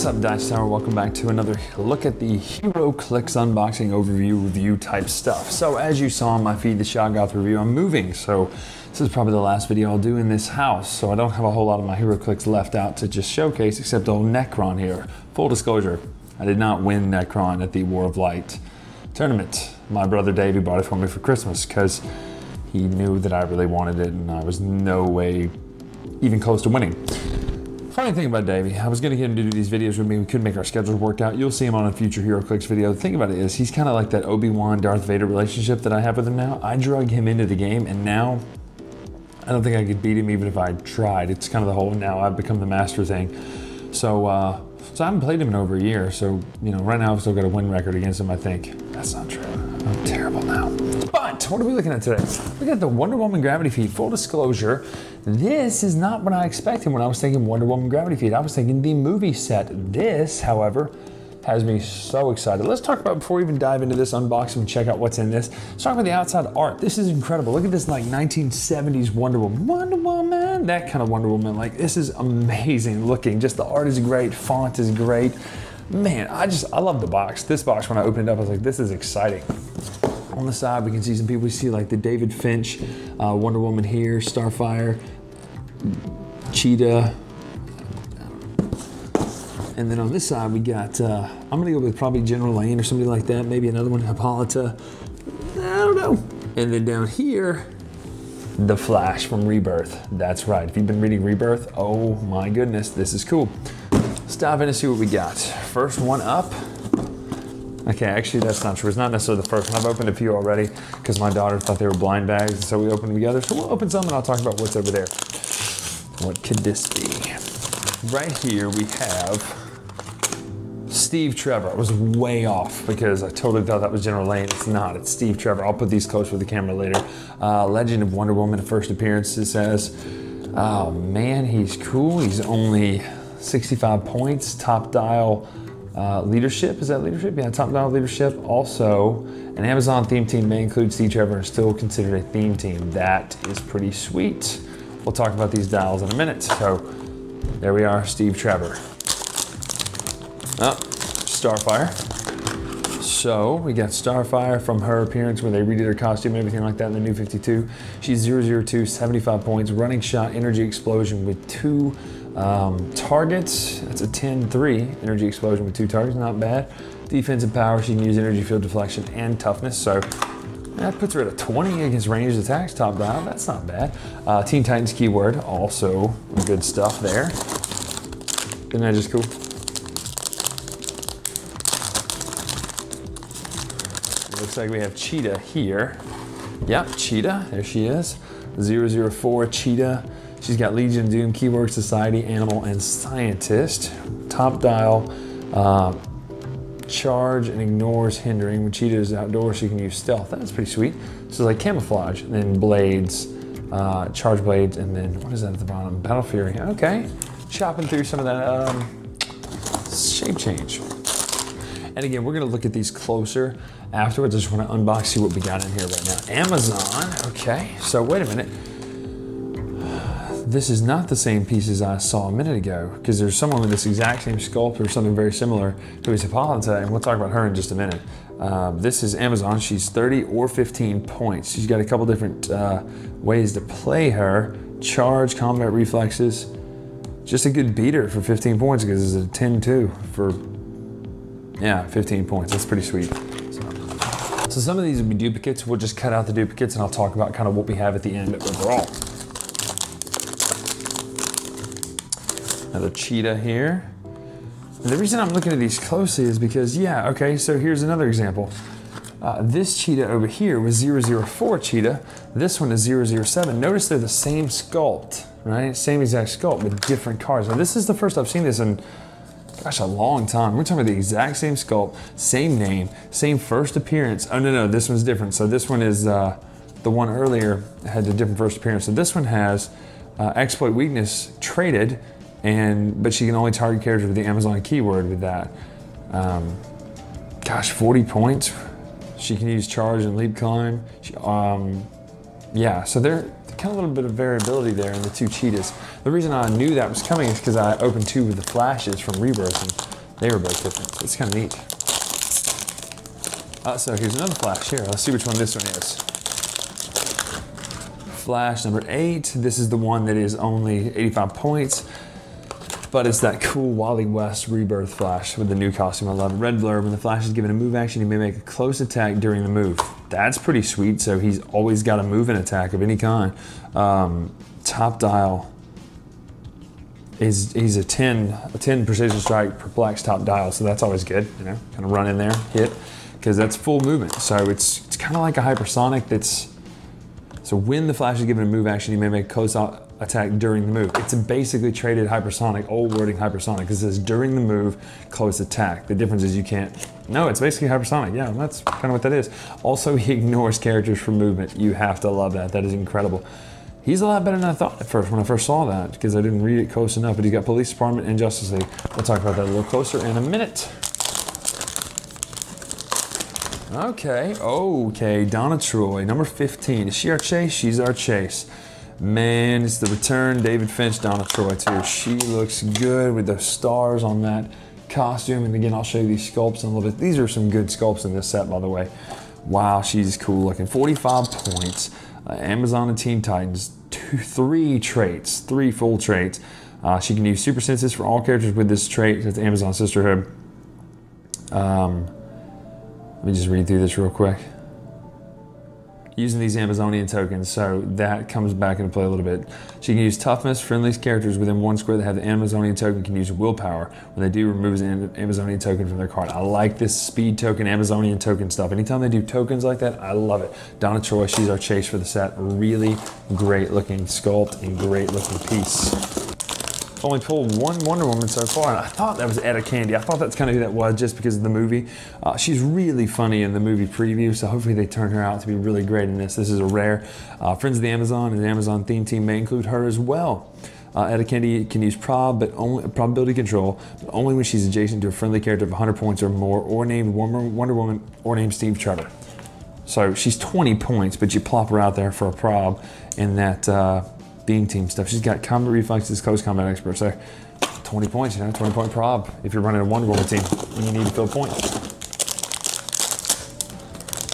What's up, Dice Tower? Welcome back to another look at the HeroClix unboxing overview review type stuff. So as you saw in my Feed the Shotgoth review, I'm moving, so this is probably the last video I'll do in this house. So I don't have a whole lot of my HeroClix left out to just showcase, except old Necron here. Full disclosure, I did not win Necron at the War of Light tournament. My brother Davey bought it for me for Christmas because he knew that I really wanted it and I was no way even close to winning. Funny thing about Davey, I was gonna get him to do these videos with me. We couldn't make our schedules work out. You'll see him on a future HeroClix video. The thing about it is, he's kind of like that Obi-Wan, Darth Vader relationship that I have with him now. I drug him into the game, and now I don't think I could beat him even if I tried. It's kind of the whole, now I've become the master thing. So I haven't played him in over a year. So, you know, right now I've still got a win record against him, I think. That's not true. I'm terrible now. But what are we looking at today? Look at the Wonder Woman Gravity Feed. Full disclosure, this is not what I expected when I was thinking Wonder Woman Gravity Feed. I was thinking the movie set. This, however, has me so excited. Let's talk about, before we even dive into this unboxing and check out what's in this, let's talk about the outside art. This is incredible. Look at this, like 1970s Wonder Woman. Wonder Woman, that kind of Wonder Woman. Like, this is amazing looking. Just the art is great, font is great. Man, I love the box. This box, when I opened it up, I was like, this is exciting. On the side, we can see some people. We see like the David Finch, Wonder Woman here, Starfire, Cheetah. And then on this side, we got, I'm gonna go with probably General Lane or somebody like that. Maybe another one, Hippolyta. I don't know. And then down here, the Flash from Rebirth. That's right. If you've been reading Rebirth, oh my goodness, this is cool. Let's dive in and see what we got. First one up. Okay, actually that's not true. It's not necessarily the first one. I've opened a few already because my daughter thought they were blind bags, and so we opened them together. So we'll open some and I'll talk about what's over there. What could this be? Right here we have Steve Trevor. I was way off because I totally thought that was General Lane. It's not, it's Steve Trevor. I'll put these close with the camera later. Legend of Wonder Woman, first appearance, it says. Oh man, he's cool. He's only 65 points, top dial leadership. Is that leadership? Yeah, top dial leadership. Also, an Amazon theme team may include Steve Trevor and still considered a theme team. That is pretty sweet. We'll talk about these dials in a minute. So there we are, Steve Trevor. Oh, Starfire. So we got Starfire from her appearance where they redid her costume and everything like that in the new 52. She's 002, 75 points, running shot, energy explosion with 2 targets. That's a 10-3 energy explosion with 2 targets, not bad. Defensive power, she can use energy field deflection and toughness. So that puts her at a 20 against ranged attacks, top dial. That's not bad. Teen Titans keyword, also good stuff there. Isn't that just cool? Looks like we have Cheetah here. Yep, Cheetah, there she is. 004 Cheetah. She's got Legion of Doom, Keyword, Society, Animal, and Scientist. Top dial, charge and ignores hindering. When Cheetah is outdoors, she can use stealth. That's pretty sweet. So like camouflage, and then blades, charge blades, and then what is that at the bottom? Battle Fury, okay. Chopping through some of that shape change. And again, we're gonna look at these closer afterwards. I just wanna unbox, see what we got in here right now. Amazon, okay. So wait a minute. This is not the same pieces I saw a minute ago, because there's someone with this exact same sculpt or something very similar to his Hippolyta, and we'll talk about her in just a minute. This is Amazon. She's 30 or 15 points. She's got a couple different ways to play her. Charge, combat reflexes. Just a good beater for 15 points because it's a 10-2 for, yeah, 15 points. That's pretty sweet. So some of these will be duplicates. We'll just cut out the duplicates and I'll talk about kind of what we have at the end overall. Another Cheetah here. And the reason I'm looking at these closely is because, yeah, okay, so here's another example. This Cheetah over here was 004 Cheetah. This one is 007. Notice they're the same sculpt, right? Same exact sculpt with different cards. Now this is the first I've seen this in, gosh, a long time. We're talking about the exact same sculpt, same name, same first appearance. Oh, no, this one's different. So this one is, the one earlier had a different first appearance. So this one has exploit weakness traded, but she can only target characters with the Amazon keyword with that. Gosh, 40 points. She can use charge and leap climb. Yeah, so they're kind of a little bit of variability there in the 2 Cheetahs. The reason I knew that was coming is because I opened 2 with the flashes from Rebirth, and They were both different. It's kind of neat. So here's another Flash here. Let's see which one this one is. Flash number 8. This is the one that is only 85 points, but it's that cool Wally West Rebirth Flash with the new costume. I love it. Red blurb, when the Flash is given a move action, he may make a close attack during the move. That's pretty sweet, so he's always got a move and attack of any kind. Top dial is he's a 10 precision strike perplex top dial, so that's always good, you know, kind of run in there, hit, because that's full movement. So it's kind of like a hypersonic that's, so when the Flash is given a move action, you may make a close attack during the move. It's a basically traded hypersonic, old wording hypersonic, because it says during the move, close attack. The difference is you can't, no, it's basically hypersonic. Yeah, that's kind of what that is. Also, he ignores characters for movement. You have to love that. That is incredible. He's a lot better than I thought at first when I first saw that, because I didn't read it close enough, but he's got Police Department and Justice League. We'll talk about that a little closer in a minute. Okay, Donna Troy, number 15. Is she our chase? She's our chase. Man, it's the return David Finch Donna Troy too. She looks good with the stars on that costume. And again, I'll show you these sculpts in a little bit. These are some good sculpts in this set, by the way. Wow, she's cool looking. 45 points. Amazon and Teen Titans, 3 traits, 3 full traits. She can use super senses for all characters with this trait. It's Amazon Sisterhood. Let me just read through this real quick. Using these Amazonian tokens, so that comes back into play a little bit. She can use toughness. Friendly characters within 1 square that have the Amazonian token can use willpower. When they do, remove an Amazonian token from their card. I like this speed token, Amazonian token stuff. Anytime they do tokens like that, I love it. Donna Troy, she's our chase for the set. Really great looking sculpt and great looking piece. Only pulled 1 Wonder Woman so far, and I thought that was Etta Candy. I thought that's kind of who that was just because of the movie. She's really funny in the movie preview, so hopefully they turn her out to be really great in this. This is a rare. Friends of the Amazon and the Amazon theme team may include her as well. Etta Candy can use probability control, but only when she's adjacent to a friendly character of 100 points or more, or named Wonder Woman, or named Steve Trevor. So she's 20 points, but you plop her out there for a prob in that Beam Team stuff. She's got combat reflexes, close combat expert. So 20 points, 20-point prob if you're running a Wonder Woman team and you need to fill points.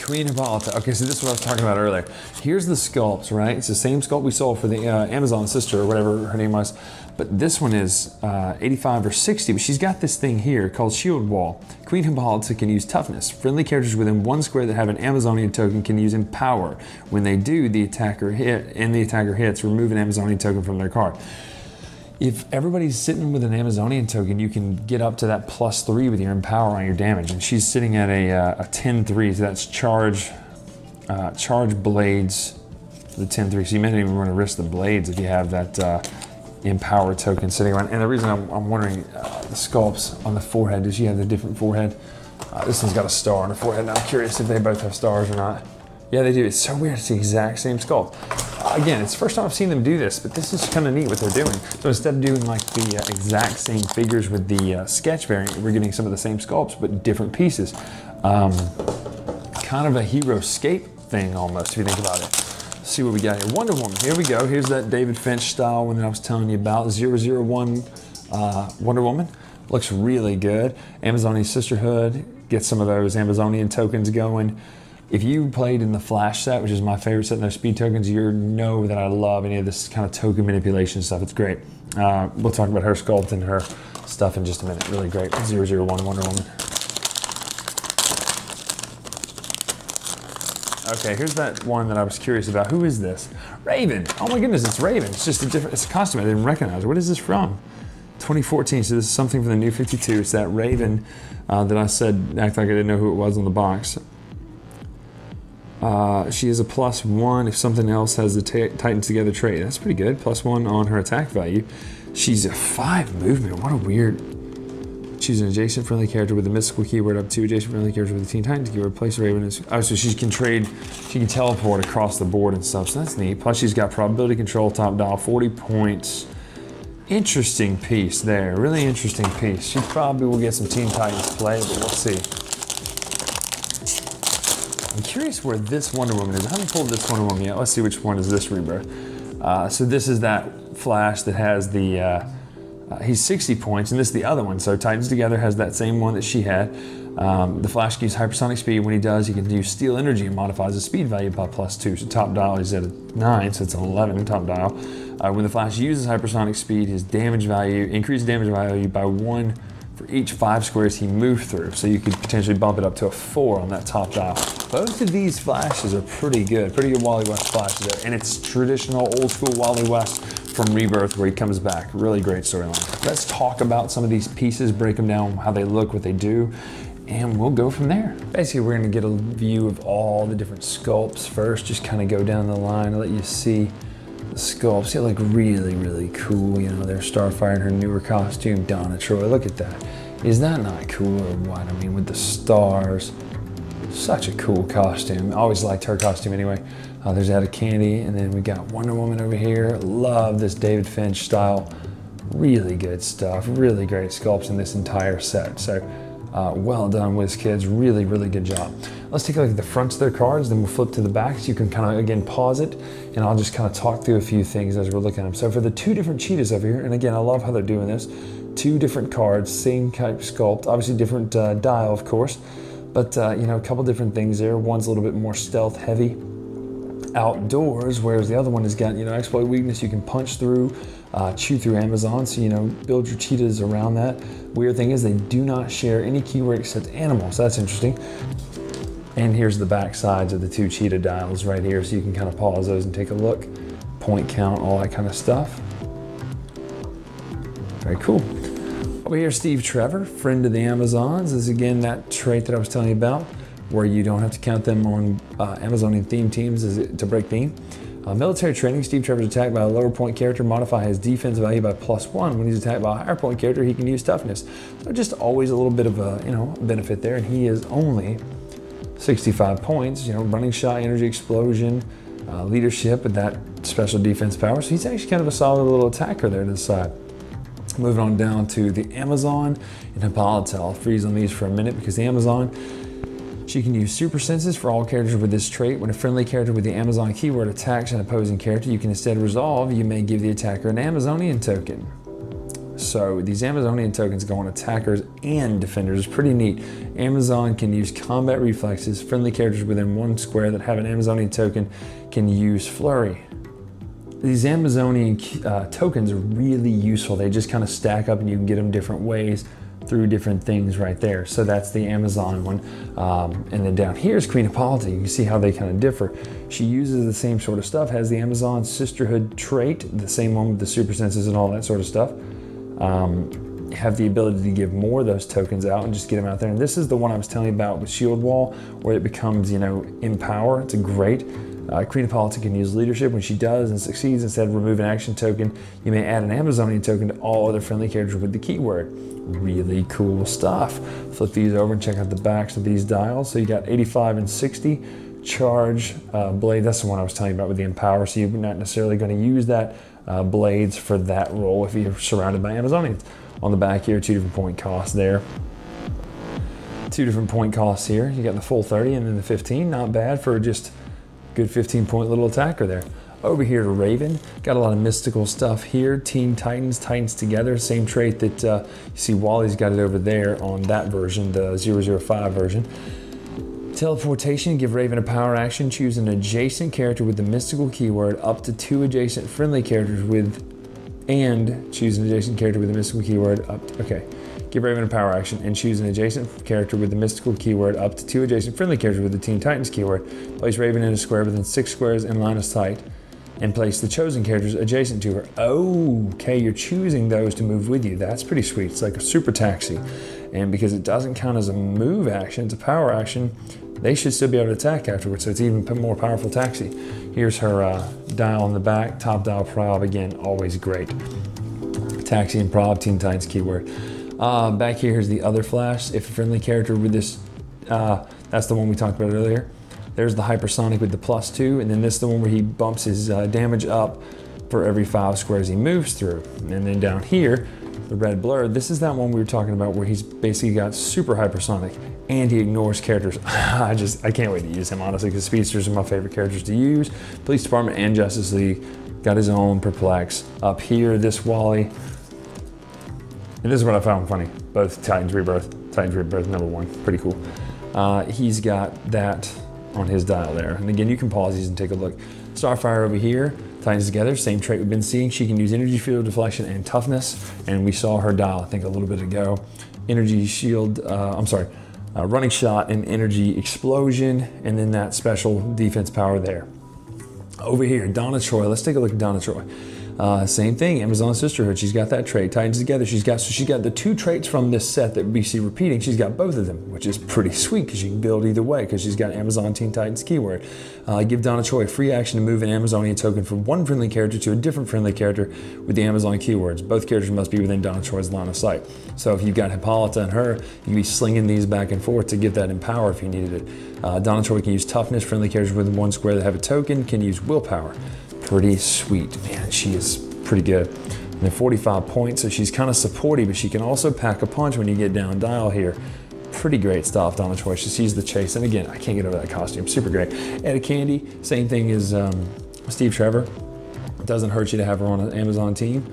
Queen Hippolyta. Okay, so this is what I was talking about earlier. Here's the sculpts, right? It's the same sculpt we saw for the Amazon sister or whatever her name was, but this one is 85 or 60, but she's got this thing here called Shield Wall. Queen Hippolyta can use toughness. Friendly characters within 1 square that have an Amazonian token can use empower. When they do, the attacker hits, remove an Amazonian token from their card. If everybody's sitting with an Amazonian token, you can get up to that +3 with your empower on your damage. And she's sitting at a 10-3, so that's charge blades, the 10-3. So you may not even want to risk the blades if you have that empower token sitting around. And the reason I'm wondering, the sculpts on the forehead, does she have the different forehead? This one's got a star on the forehead, and I'm curious if they both have stars or not. Yeah, they do. It's so weird. It's the exact same sculpt. Again, it's the first time I've seen them do this, but this is kind of neat what they're doing. So instead of doing like the exact same figures with the sketch variant, we're getting some of the same sculpts, but different pieces. Kind of a HeroScape thing almost, if you think about it. Let's see what we got here. Wonder Woman. Here we go. Here's that David Finch style one that I was telling you about. 001 Wonder Woman. Looks really good. Amazonian Sisterhood. Get some of those Amazonian tokens going. If you played in the Flash set, which is my favorite set, and those speed tokens, you know that I love any of this kind of token manipulation stuff. It's great. We'll talk about her sculpt and her stuff in just a minute. Really great. 001 Wonder Woman. Okay, here's that one that I was curious about. Who is this? Raven. Oh my goodness, it's Raven. It's just it's a costume I didn't recognize. What is this from? 2014, so this is something from the New 52. It's that Raven that I said, act like I didn't know who it was on the box. She is a +1 if something else has the Titans Together trait. That's pretty good. +1 on her attack value. She's a 5 movement. What a weird. Choose an adjacent friendly character with the mystical keyword up to adjacent friendly character with the Teen Titans keyword. Place Raven as. Oh, so she can trade. She can teleport across the board and stuff. So that's neat. Plus she's got probability control top dial, 40 points. Interesting piece there. Really interesting piece. She probably will get some Teen Titans play, but we'll see. I'm curious where this Wonder Woman is. I haven't pulled this Wonder Woman yet. Let's see which one is this rebirth. So this is that Flash that has the He's 60 points, and this is the other one. So Titans Together has that same one that she had. The Flash can use hypersonic speed. When he does, he can use Steel Energy and modifies the speed value by +2. So top dial is at a 9, so it's an 11 top dial. When the Flash uses hypersonic speed, his damage value, increases damage value by 1 for each 5 squares he moved through. So you could potentially bump it up to a 4 on that top dial. Both of these flashes are pretty good Wally West flashes there. And it's traditional old school Wally West from Rebirth where he comes back. Really great storyline. Let's talk about some of these pieces, break them down, how they look, what they do, and we'll go from there. Basically, we're gonna get a view of all the different sculpts first, just kind of go down the line and let you see the sculpts. They look really, really cool. You know, there's Starfire in her newer costume, Donna Troy. Look at that. Is that not cool or what? I mean, with the stars, such a cool costume. I always liked her costume anyway. There's Etta Candy, and then we got Wonder Woman over here. Love this David Finch style. Really good stuff. Really great sculpts in this entire set. So well done, WizKids. Really, really good job. Let's take a look at the fronts of their cards, then we'll flip to the backs. You can kind of, again, pause it, and I'll just kind of talk through a few things as we're looking at them. So for the 2 different cheetahs over here, and again, I love how they're doing this. 2 different cards, same type sculpt, obviously different dial, of course, but you know, a couple different things there. One's a little bit more stealth heavy outdoors, whereas the other one has got, you know, exploit weakness. You can punch through, chew through Amazon, so, you know, build your cheetahs around that. Weird thing is they do not share any keyword except animals. That's interesting. And here's the back sides of the 2 cheetah dials right here, so you can kind of pause those and take a look. Point count, all that kind of stuff. Very cool. Over here, Steve Trevor, friend of the Amazons, is again that trait that I was telling you about, where you don't have to count them on Amazonian theme teams to break beam. Military training, Steve Trevor's attacked by a lower point character, modify his defense value by +1. When he's attacked by a higher point character, he can use toughness. So just always a little bit of a, you know, benefit there, and he is only 65 points, you know, running shot, energy explosion, leadership, and that special defense power. So he's actually kind of a solid little attacker there to the side. Moving on down to the Amazon and Hippolyta. I'll freeze on these for a minute because the Amazon, she can use super senses for all characters with this trait. When a friendly character with the Amazon keyword attacks an opposing character, you can instead resolve. You may give the attacker an Amazonian token. So these Amazonian tokens go on attackers and defenders. Pretty neat. Amazon can use combat reflexes. Friendly characters within 1 square that have an Amazonian token can use flurry. These Amazonian tokens are really useful. They just kind of stack up and you can get them different ways through different things right there. So that's the Amazon one. And then down here is Queen Hippolyta. You can see how they kind of differ. She uses the same sort of stuff, has the Amazon sisterhood trait, the same one with the super senses and all that sort of stuff. Have the ability to give more of those tokens out and just get them out there. And this is the one I was telling you about with Shield Wall, where it becomes, you know, empower. It's a great. Queen Hippolyta can use leadership. When she does and succeeds, instead of remove an action token, you may add an Amazonian token to all other friendly characters with the keyword. Really cool stuff. Flip these over and check out the backs of these dials. So you got 85 and 60. Charge blade, that's the one I was telling you about with the empower. So you're not necessarily going to use that blades for that role if you're surrounded by Amazonians. On the back here, 2 different point costs there. 2 different point costs here. You got the full 30 and then the 15. Not bad for just good 15-point little attacker there. Over here to Raven, got a lot of mystical stuff here. Teen Titans, Titans Together, same trait that you see Wally's got it over there on that version, the 005 version. Teleportation, give Raven a power action, choose an adjacent character with the mystical keyword, up to 2 adjacent friendly characters with, and choose an adjacent character with the mystical keyword, up to, okay. Give Raven a power action and choose an adjacent character with the mystical keyword, up to 2 adjacent friendly characters with the Teen Titans keyword. Place Raven in a square within 6 squares in line of sight and place the chosen characters adjacent to her. Oh, okay, you're choosing those to move with you. That's pretty sweet. It's like a super taxi. And because it doesn't count as a move action, it's a power action, they should still be able to attack afterwards, so it's even more powerful taxi. Here's her dial on the back, top dial prob, again, always great. Taxi and prob, Teen Titans keyword. Back here's the other flash. If a friendly character with this, that's the one we talked about earlier. There's the hypersonic with the +2, and then this is the one where he bumps his damage up for every 5 squares he moves through. And then down here, the red blur, this is that one we were talking about where he's basically got super hypersonic and he ignores characters. I can't wait to use him, honestly, because speedsters are my favorite characters to use. Police Department and Justice League got his own perplex. Up here, this Wally, And this is what I found funny. Both Titans Rebirth #1, pretty cool. He's got that on his dial there. And again, you can pause these and take a look. Starfire over here, Titans together, same trait we've been seeing. She can use energy field deflection and toughness. And we saw her dial, I think, a little bit ago. Energy shield, running shot and energy explosion, and then that special defense power there. Over here, Donna Troy, let's take a look at Donna Troy. Same thing, Amazon Sisterhood, she's got that trait. Titans together, she's got the 2 traits from this set that we see repeating. She's got both of them, which is pretty sweet because you can build either way because she's got Amazon Teen Titans keyword. Give Donna Troy free action to move an Amazonian token from one friendly character to a different friendly character with the Amazon keywords. Both characters must be within Donna Troy's line of sight. So if you've got Hippolyta and her, you can be slinging these back and forth to get that empower if you needed it. Donna Troy can use toughness. Friendly characters within 1 square that have a token can use willpower. Pretty sweet, man, she is pretty good. And then 45 points, so she's kind of supporty, but she can also pack a punch when you get down dial here. Pretty great stuff, Donna Troy. She sees the chase, and again, I can't get over that costume, super great. Etta Candy, same thing as Steve Trevor. It doesn't hurt you to have her on an Amazon team.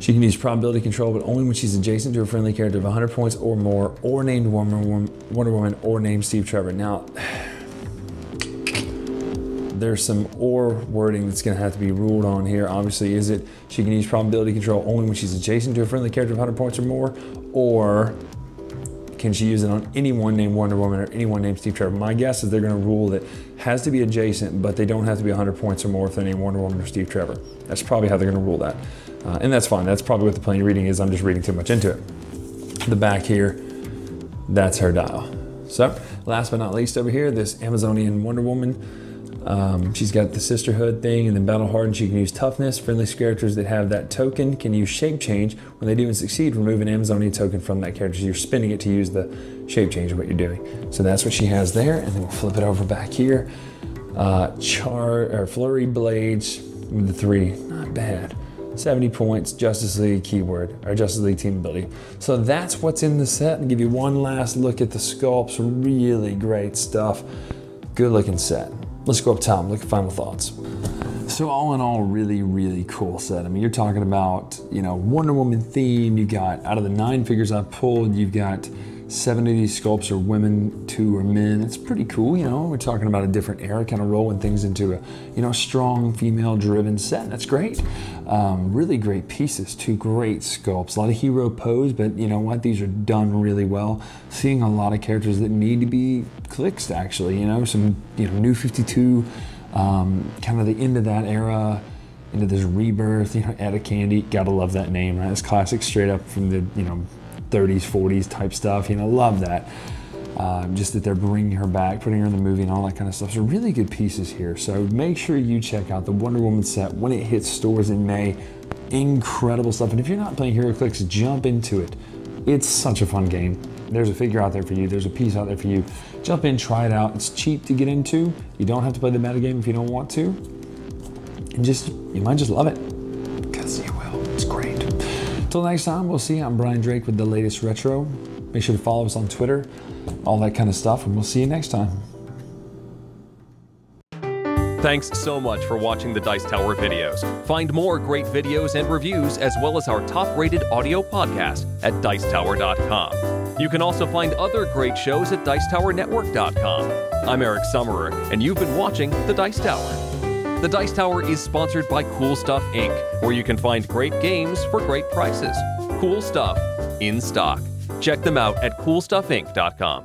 She can use probability control, but only when she's adjacent to a friendly character of 100 points or more, or named Wonder Woman, or named Steve Trevor. Now, there's some or wording that's going to have to be ruled on here. Obviously, is it she can use probability control only when she's adjacent to a friendly character of 100 points or more, or can she use it on anyone named Wonder Woman or anyone named Steve Trevor? My guess is they're going to rule that has to be adjacent, but they don't have to be 100 points or more if they're named Wonder Woman or Steve Trevor. That's probably how they're going to rule that. And that's fine. That's probably what the plain reading is. I'm just reading too much into it. The back here, that's her dial. So last but not least over here, this Amazonian Wonder Woman. She's got the sisterhood thing, and then battle hardened. She can use toughness. Friendly characters that have that token can use shape change. When they do and succeed, remove an Amazonian token from that character. So you're spinning it to use the shape change of what you're doing. So that's what she has there. And then we'll flip it over back here. Flurry Blades with the 3, not bad. 70 points, Justice League keyword, or Justice League team ability. So that's what's in the set. And give you one last look at the sculpts. Really great stuff. Good looking set. Let's go up top, look at final thoughts. So all in all, really, really cool set. I mean, you're talking about, you know, Wonder Woman theme. You've got, out of the 9 figures I've pulled, you've got 7 of these sculpts are women, 2 are men. It's pretty cool, you know. We're talking about a different era, kind of rolling things into a, you know, strong female-driven set. That's great. Really great pieces, 2 great sculpts. A lot of hero pose, but you know what? These are done really well. Seeing a lot of characters that need to be clixed, actually. You know, some, you know, New 52, kind of the end of that era, into this rebirth. You know, Etta Candy. Gotta love that name, right? It's classic, straight up from the, you know, 30s, 40s type stuff, you know, love that. Just that they're bringing her back, putting her in the movie and all that kind of stuff. So really good pieces here. So make sure you check out the Wonder Woman set when it hits stores in May. Incredible stuff. And if you're not playing HeroClix, jump into it. It's such a fun game. There's a figure out there for you. There's a piece out there for you. Jump in, try it out. It's cheap to get into. You don't have to play the meta game if you don't want to. And just, you might just love it. Because you will. It's great. Until next time, we'll see you. I'm Bryan Drake with the latest retro. Make sure to follow us on Twitter, all that kind of stuff, and we'll see you next time. Thanks so much for watching the Dice Tower videos. Find more great videos and reviews, as well as our top-rated audio podcast at Dicetower.com. You can also find other great shows at DicetowerNetwork.com. I'm Eric Summerer, and you've been watching The Dice Tower. The Dice Tower is sponsored by Cool Stuff Inc., where you can find great games for great prices. Cool stuff in stock. Check them out at CoolStuffInc.com.